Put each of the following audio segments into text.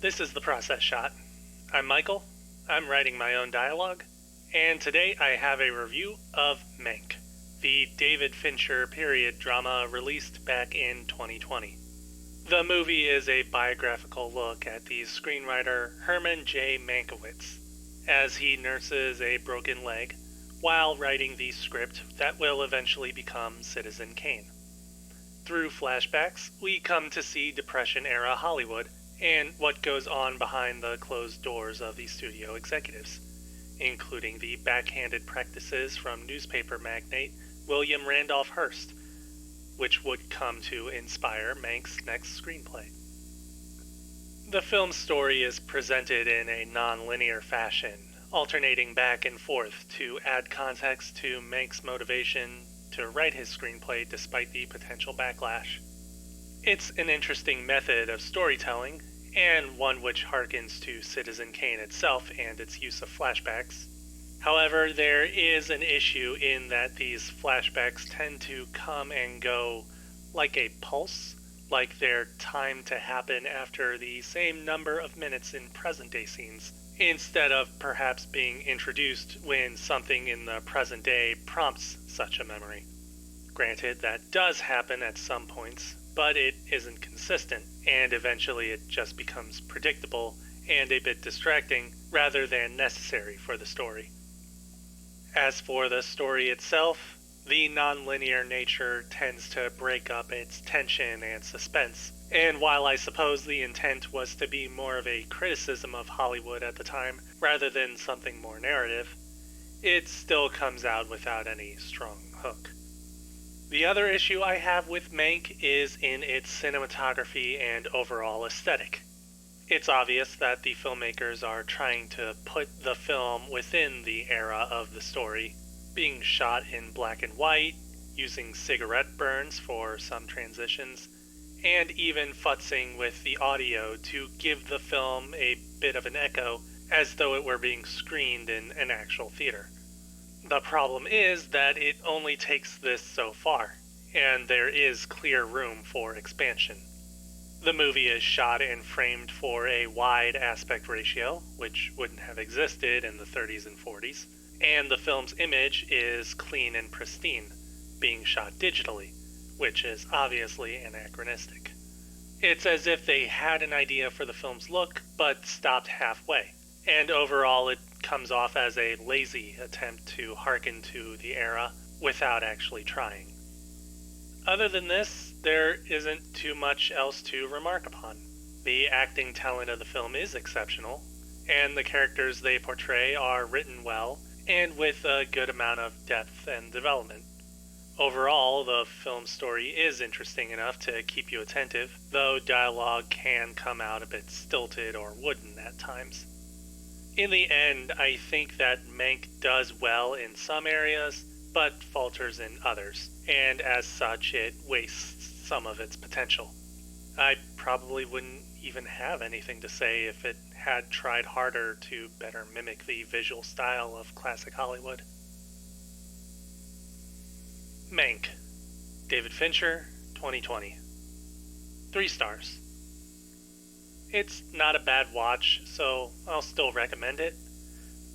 This is The Process Shot. I'm Michael, I'm writing my own dialogue, and today I have a review of Mank, the David Fincher period drama released back in 2020. The movie is a biographical look at the screenwriter Herman J. Mankiewicz, as he nurses a broken leg while writing the script that will eventually become Citizen Kane. Through flashbacks, we come to see Depression-era Hollywood and what goes on behind the closed doors of the studio executives, including the backhanded practices from newspaper magnate William Randolph Hearst, which would come to inspire Mank's next screenplay. The film's story is presented in a non-linear fashion, alternating back and forth to add context to Mank's motivation to write his screenplay despite the potential backlash. It's an interesting method of storytelling, and one which harkens to Citizen Kane itself and its use of flashbacks. However, there is an issue in that these flashbacks tend to come and go like a pulse, like they're timed to happen after the same number of minutes in present-day scenes, instead of perhaps being introduced when something in the present day prompts such a memory. Granted, that does happen at some points, but it isn't consistent, and eventually it just becomes predictable and a bit distracting rather than necessary for the story. As for the story itself, the non-linear nature tends to break up its tension and suspense, and while I suppose the intent was to be more of a criticism of Hollywood at the time rather than something more narrative, it still comes out without any strong hook. The other issue I have with Mank is in its cinematography and overall aesthetic. It's obvious that the filmmakers are trying to put the film within the era of the story, being shot in black and white, using cigarette burns for some transitions, and even futzing with the audio to give the film a bit of an echo as though it were being screened in an actual theater. The problem is that it only takes this so far, and there is clear room for expansion. The movie is shot and framed for a wide aspect ratio, which wouldn't have existed in the 30s and 40s, and the film's image is clean and pristine, being shot digitally, which is obviously anachronistic. It's as if they had an idea for the film's look, but stopped halfway, and overall it comes off as a lazy attempt to hearken to the era without actually trying. Other than this, there isn't too much else to remark upon. The acting talent of the film is exceptional, and the characters they portray are written well and with a good amount of depth and development. Overall, the film's story is interesting enough to keep you attentive, though dialogue can come out a bit stilted or wooden at times. In the end, I think that Mank does well in some areas, but falters in others, and as such it wastes some of its potential. I probably wouldn't even have anything to say if it had tried harder to better mimic the visual style of classic Hollywood. Mank, David Fincher, 2020. 3 stars. It's not a bad watch, so I'll still recommend it,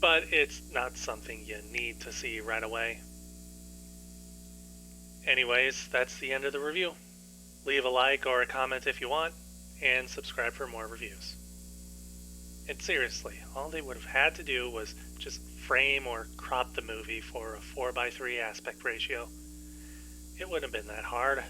but it's not something you need to see right away. Anyways, that's the end of the review. Leave a like or a comment if you want, and subscribe for more reviews. And seriously, all they would have had to do was just frame or crop the movie for a 4:3 aspect ratio. It wouldn't have been that hard.